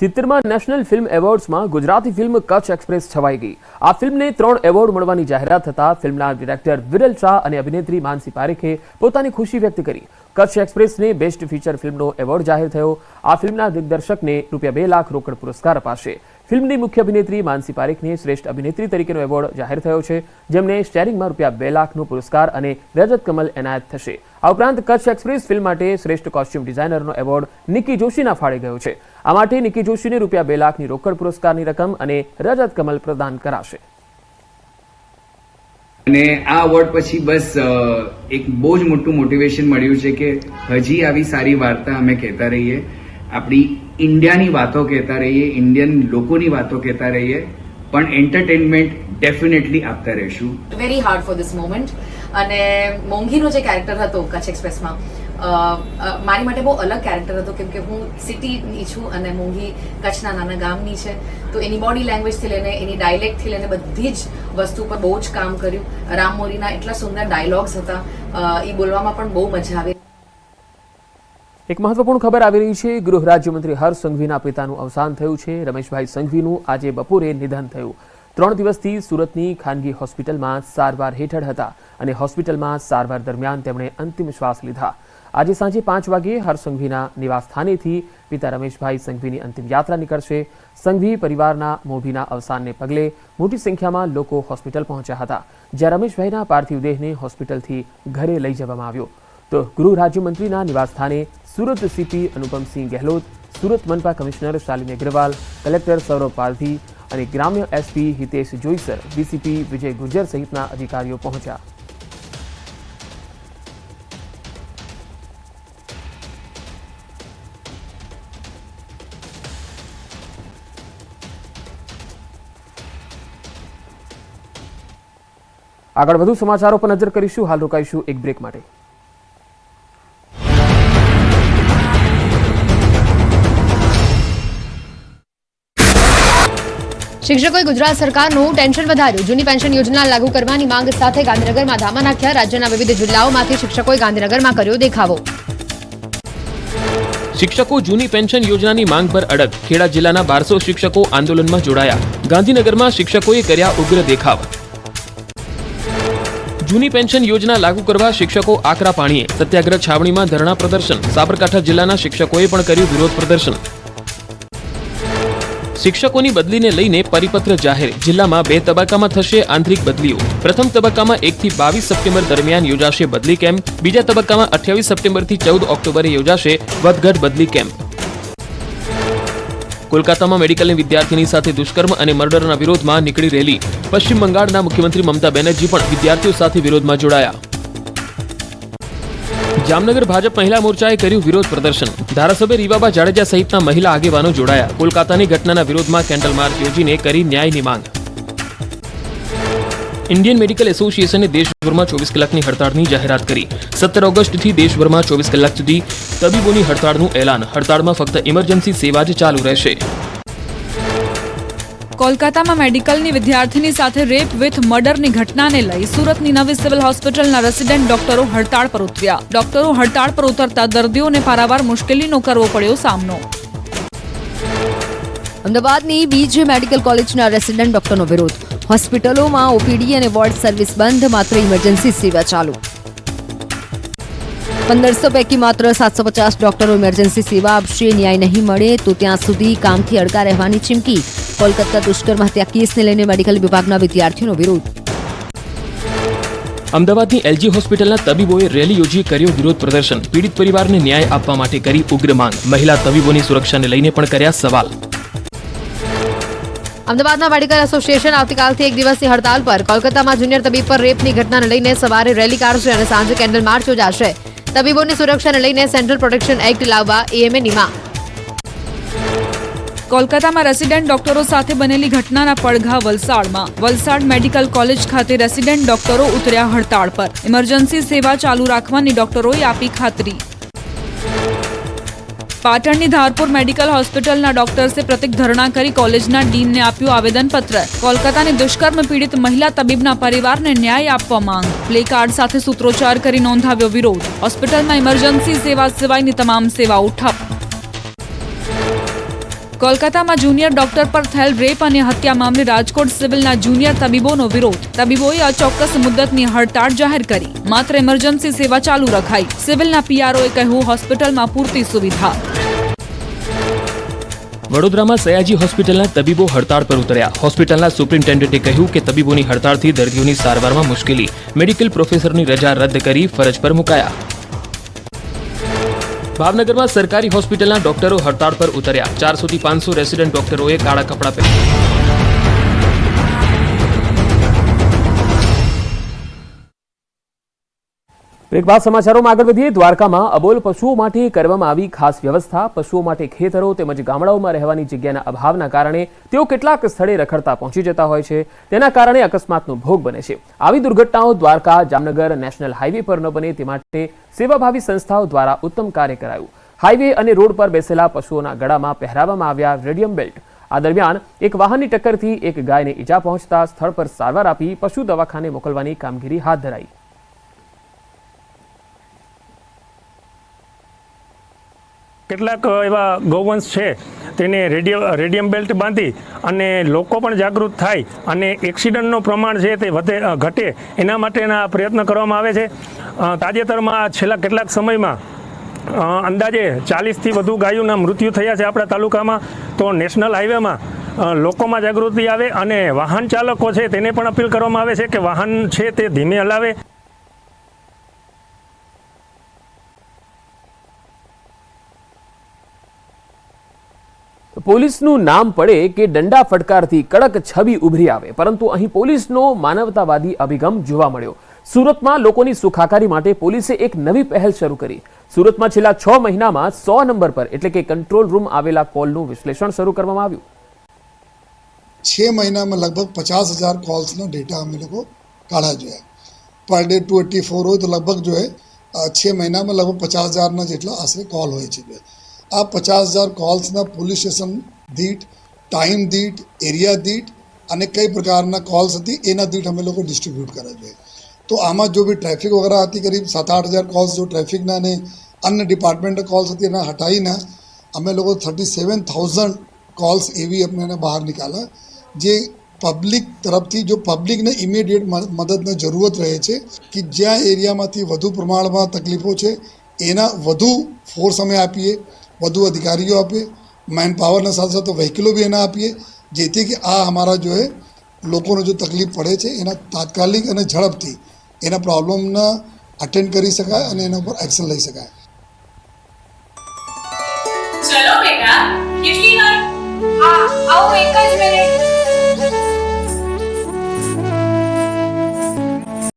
70માં national film એવોર્ડ્સમાં Gujarati film Kutch Express છવાઈ ગઈ। આ ફિલ્મને 3 એવોર્ડ મળવાની જાહેરાત થતા ફિલ્મના ડિરેક્ટર વિરલ શાહ અને અભિનેત્રી માનસી પારેખે પોતાની ખુશી વ્યક્ત કરી। કચ્છ એક્સપ્રેસને બેસ્ટ ફીચર ફિલ્મનો એવોર્ડ જાહેર થયો। આ ફિલ્મના દિગ્દર્શકને ₹2 લાખ રોકડ પુરસ્કાર અપાશે। ફિલ્મની મુખ્ય અભિનેત્રી માનસી પારેખને શ્રેષ્ઠ અભિનેત્રી તરીકેનો એવોર્ડ જાહેર થયો છે, જેમને સ્ટેરિંગમાં ₹2 લાખનો પુરસ્કાર અને રજત કમલ એનાયત થશે। આ ઉપરાંત કચ્છ એક્સપ્રેસ ફિલ્મ માટે શ્રેષ્ઠ કોસ્ટ્યુમ ડિઝાઇનરનો એવોર્ડ નિકી જોશીના ફાળે ગયો છે। આ માટે નિકી જોશીને ₹2 લાખની રોકડ પુરસ્કારની રકમ અને રજત કમલ પ્રદાન કરાશે। અને આ અવોર્ડ પછી બસ એક બહુ જ મોટું મોટિવેશન મળ્યું છે કે હજી આવી સારી વાર્તા અમે કહેતા રહીએ, આપણી ઇન્ડિયાની વાતો કહેતા રહીએ, ઇન્ડિયન લોકોની વાતો કહેતા રહીએ, પણ એન્ટરટેનમેન્ટ ડેફિનેટલી આપતા રહીશું। Very hard for this moment. અને મોંઘીનો જે કેરેક્ટર હતો કચ્છ એક્સપ્રેસમાં, મારી માટે બહુ અલગ કેરેક્ટર હતો, કેમ કે હું સિટીની છું અને મોંઘી કચ્છના નાના ગામની છે, તો એની બોડી લેંગ્વેજથી લઈને એની ડાયલેક્ટથી લઈને બધી જ વસ્તુ પર બહુ જ કામ કર્યું। રામ મોરીના એટલા સુંદર ડાયલોગ્સ હતા, એ બોલવામાં પણ બહુ મજા આવી। એક મહત્વપૂર્ણ ખબર આવી રહી છે। ગૃહ રાજ્યમંત્રી હર્ષ સંઘવીના પિતાનું અવસાન થયું છે। રમેશભાઈ સંઘવીનું આજે બપોરે નિધન થયું। 3 દિવસથી સુરતની ખાનગી હોસ્પિટલમાં સારવાર હેઠળ હતા અને હોસ્પિટલમાં સારવાર દરમિયાન તેમણે અંતિમ શ્વાસ લીધા। આજે સાંજે 5 વાગ્યે હર્ષ સંઘવીના નિવાસસ્થાનેથી પિતા રમેશભાઈ સંઘવીની અંતિમ યાત્રા નીકળશે। સંઘવી પરિવારના મોભીના અવસાનને પગલે મોટી સંખ્યામાં લોકો હોસ્પિટલ પહોંચ્યા હતા, જ્યાં રમેશભાઈના પાર્થિવ દેહને હોસ્પિટલથી ઘરે લઈ જવામાં આવ્યો। તો ગૃહ રાજ્યમંત્રીના નિવાસસ્થાને સુરત સીપી અનુપમસિંહ ગેહલોત, સુરત મનપા કમિશનર શાલિની અગ્રવાલ, કલેક્ટર સૌરભ પારધી અને ગ્રામ્ય એસપી હિતેશ જોઈસર, ડીસીપી વિજય ગુર્જર સહિતના અધિકારીઓ પહોંચ્યા। આગળ વધુ સમાચારો પર નજર કરીશું। હાલ રોકાઈશું એક બ્રેક માટે। શિક્ષકોએ ગુજરાત સરકારનું ટેન્શન વધાર્યું। જૂની પેન્શન યોજના લાગુ કરવાની માંગ સાથે ગાંધીનગરમાં ધામા નાખ્યા। રાજ્યના વિવિધ જિલ્લાઓમાંથી શિક્ષકોએ ગાંધીનગરમાં કર્યો દેખાવો। શિક્ષકો જૂની પેન્શન યોજનાની માંગ પર અડગ। ખેડા જિલ્લાના 1200 શિક્ષકો આંદોલનમાં જોડાયા। ગાંધીનગરમાં શિક્ષકોએ કર્યા ઉગ્ર દેખાવ। જૂની પેન્શન યોજના લાગુ કરવા શિક્ષકો આકરા પાણીએ। સત્યાગ્રહ છાવણીમાં ધરણા પ્રદર્શન। સાબરકાંઠા જિલ્લાના શિક્ષકોએ પણ કર્યું વિરોધ પ્રદર્શન। શિક્ષકોની બદલીને લઈને પરિપત્ર જાહેર। જિલ્લામાં 2 તબક્કામાં થશે આંતરિક બદલીઓ। પ્રથમ તબક્કામાં 1 થી 22 સપ્ટેમ્બર દરમિયાન યોજાશે બદલી કેમ્પ। બીજા તબક્કામાં 28 સપ્ટેમ્બરથી 14 ઓક્ટોબરે યોજાશે વધઘટ બદલી કેમ્પ। કોલકાતામાં મેડિકલની વિદ્યાર્થીની સાથે દુષ્કર્મ અને મર્ડરના વિરોધમાં નીકળી રેલી। પશ્ચિમ બંગાળના મુખ્યમંત્રી મમતા બેનર્જી પણ વિદ્યાર્થીઓ સાથે વિરોધમાં જોડાયા। જામનગર ભાજપ મહિલા મોરચાએ કર્યું વિરોધ પ્રદર્શન। ધારાસભ્ય રીવાબા જાડેજા સહિતના મહિલા આગેવાનો જોડાયા। કોલકાતાની ઘટનાના વિરોધમાં કેન્ડલ માર્ચ યોજીને કરી ન્યાયની માંગ। ઇન્ડિયન મેડિકલ એસોસિએશને દેશભરમાં 24 કલાકની હડતાળની જાહેરાત કરી। 17 ઓગસ્ટથી દેશભરમાં 24 કલાક સુધી તબીબોની હડતાળનું એલાન। હડતાળમાં ફક્ત ઇમરજન્સી સેવા જ ચાલુ રહેશે। કોલકાતામાં મેડિકલની વિદ્યાર્થીની સાથે રેપ વિથ મર્ડરની ઘટનાને લઈ સુરતની નવી સિવિલ હોસ્પિટલના રેસિડેન્ટ ડોક્ટરો હડતાળ પર ઉતર્યા। ડોક્ટરો હડતાળ પર ઉતરતા દર્દીઓને પારાવાર મુશ્કેલીનો કરવો પડ્યો સામનો। અમદાવાદની બીજે મેડિકલ કોલેજના રેસિડેન્ટ ડોક્ટરનો વિરોધ। હોસ્પિટલોમાં ઓપીડી અને વોર્ડ સર્વિસ બંધ, માત્ર ઇમરજન્સી સેવા ચાલુ। 1500 પૈકી માત્ર 750 ડોક્ટરો ઇમરજન્સી સેવા આપશે। ન્યાય નહીં મળે તો ત્યાં સુધી કામથી અડગા રહેવાની ચીમકી। કોલકાતા દુષ્કર્મ હત્યા કેસને લઈને મેડિકલ વિભાગના વિદ્યાર્થીઓનો વિરોધ। અમદાવાદની એલજી હોસ્પિટલના તબીબોએ રેલી યોજી કર્યો વિરોધ પ્રદર્શન। પીડિત પરિવારને ન્યાય આપવા માટે કરી ઉગ્ર માંગ। મહિલા તબીબોની સુરક્ષાને લઈને પણ કર્યા સવાલ। અમદાવાદના મેડિકલ એસોસિએશન આવતીકાલથી 1 દિવસની હડતાલ પર। કોલકાતામાં જુનિયર તબીબ પર રેપની ઘટનાને લઈને સવારે રેલી કાઢશે અને સાંજે કેન્ડલ માર્ચ યોજાશે। તબીબોની સુરક્ષાને લઈને સેન્ટ્રલ પ્રોટેક્શન એક્ટ લાવવા એએમએની માંગ। કોલકાતામાં રેસિડેન્ટ ડોક્ટરો સાથે બનેલી ઘટનાના પડઘા વલસાડમાં। વલસાડ મેડિકલ કોલેજ ખાતે રેસિડેન્ટ ડોક્ટરો ઉતર્યા હડતાળ પર। ઇમરજન્સી સેવા ચાલુ રાખવાની ડોક્ટરોએ આપી ખાતરી। પાટણની ધારપુર મેડિકલ હોસ્પિટલના ડોક્ટર્સે પ્રતિક ધરણા કરી કોલેજના ડીનને આપ્યું આવેદનપત્ર। કોલકાતાની દુષ્કર્મ પીડિત મહિલા તબીબના પરિવારને ન્યાય આપવા માંગ। પ્લે કાર્ડ સાથે સૂત્રોચ્ચાર કરી નોંધાવ્યો વિરોધ। હોસ્પિટલમાં ઇમરજન્સી સેવા સિવાયની તમામ સેવાઓ ઠપ। કોલકાતામાં જુનિયર ડોક્ટર પર થયેલ રેપ અને હત્યા મામલે રાજકોટ સિવિલના જુનિયર તબીબોનો વિરોધ. તબીબોએ અચોક્કસ મુદ્દતની હડતાળ જાહેર કરી. માત્ર ઇમરજન્સી સેવા ચાલુ રખાઈ. સિવિલના પીઆરઓએ કહ્યું હોસ્પિટલમાં પૂરતી સુવિધા. વડોદરામાં સયાજી હોસ્પિટલના તબીબો હડતાળ પર ઉતર્યા. હોસ્પિટલના સુપ્રિન્ટેન્ડન્ટે કહ્યું કે તબીબોની હડતાળથી દર્દીઓની સારવારમાં મુશ્કેલી. મેડિકલ પ્રોફેસરની રજા રદ કરી ફરજ પર મુકાયા. ભાવનગરમાં સરકારી હોસ્પિટલના ડોક્ટરો હડતાળ પર ઉતર્યા. 400 થી 500 રેસિડેન્ટ ડોક્ટરોએ કાળા કપડાં પહેર્યા. બ્રેક બાદ સમાચારોમાં આગળ વધીએ. દ્વારકામાં અબોલ પશુઓ માટે કરવામાં આવી ખાસ વ્યવસ્થા. પશુઓ માટે ખેતરો તેમજ ગામડાઓમાં રહેવાની જગ્યાના અભાવના કારણે તેઓ કેટલાક સ્થળે રખડતા પહોંચી જતા હોય છે. તેના કારણે અકસ્માતનો ભોગ બને છે. આવી દુર્ઘટનાઓ દ્વારકા જામનગર નેશનલ હાઈવે પર ન બને તે માટે સેવાભાવી સંસ્થાઓ દ્વારા ઉત્તમ કાર્ય કરાયું. હાઈવે અને રોડ પર બેસેલા પશુઓના ગળામાં પહેરાવવામાં આવ્યા રેડિયમ બેલ્ટ. આ દરમિયાન એક વાહનની ટક્કરથી એક ગાયને ઈજા પહોંચતા સ્થળ પર સારવાર આપી પશુ દવાખાને મોકલવાની કામગીરી હાથ ધરાઈ. કેટલાક એવા ગૌવંશ છે તેને રેડિયમ બેલ્ટ બાંધી અને લોકો પણ જાગૃત થાય અને એક્સિડન્ટનું પ્રમાણ છે તે ઘટે એના માટેના પ્રયત્ન કરવામાં આવે છે. તાજેતરમાં છેલ્લા કેટલાક સમયમાં અંદાજે 40થી વધુ ગાયોના મૃત્યુ થયા છે આપણા તાલુકામાં. તો નેશનલ હાઈવેમાં લોકોમાં જાગૃતિ આવે અને વાહન ચાલકો છે તેને પણ અપીલ કરવામાં આવે છે કે વાહન છે તે ધીમે હલાવે. પોલીસનું નામ પડે કે દંડા ફટકારથી કડક છબી ઉભરી આવે, પરંતુ અહીં પોલીસનો માનવતાવાદી અભિગમ જોવા મળ્યો. સુરતમાં લોકોની સુખાકારી માટે પોલીસે એક નવી પહેલ શરૂ કરી. સુરતમાં છેલ્લા 6 મહિનામાં 100 નંબર પર એટલે કે કંટ્રોલ રૂમ આવેલા કોલનું વિશ્લેષણ શરૂ કરવામાં આવ્યું. 6 મહિનામાં લગભગ 50,000 કોલ્સનો ડેટા અમે લોકો કાઢા જોયા. પર ડે 284 હોય તો લગભગ જો 6 મહિનામાં લગભગ 50,000ના જેટલા આશરે કોલ હોય છે. આ 50,000 કોલ્સના પોલીસ સ્ટેશન દીઠ, ટાઈમ દીઠ, એરિયા દીઠ અને કઈ પ્રકારના કોલ્સ હતી એના દીઠ અમે લોકો ડિસ્ટ્રીબ્યુટ કરવા જોઈએ. તો આમાં જો બી ટ્રાફિક વગેરે હતી કરીબ 7-8,000 કોલ્સ જો ટ્રાફિકના અને અન્ય ડિપાર્ટમેન્ટલ કોલ્સ હતી એના હટાવીને અમે લોકો 37,000 કોલ્સ એવી અમને બહાર નીકાળ્યા જે પબ્લિક તરફથી જો પબ્લિકને ઇમિડિયેટ મદદની જરૂરત રહે છે કે જ્યાં એરિયામાંથી વધુ પ્રમાણમાં તકલીફો છે એના વધુ ફોર્સ અમે આપીએ, વધુ અધિકારીઓ આપીએ, મેન પાવરના સાથે સાથે વ્હીકલો બી એના આપીએ, જેથી કે આ અમારા જો લોકોને જો તકલીફ પડે છે એના તાત્કાલિક અને ઝડપથી એના પ્રોબ્લેમના અટેન્ડ કરી શકાય અને એના ઉપર એક્શન લઈ શકાય. ચલો બેટા, કેટલી વાર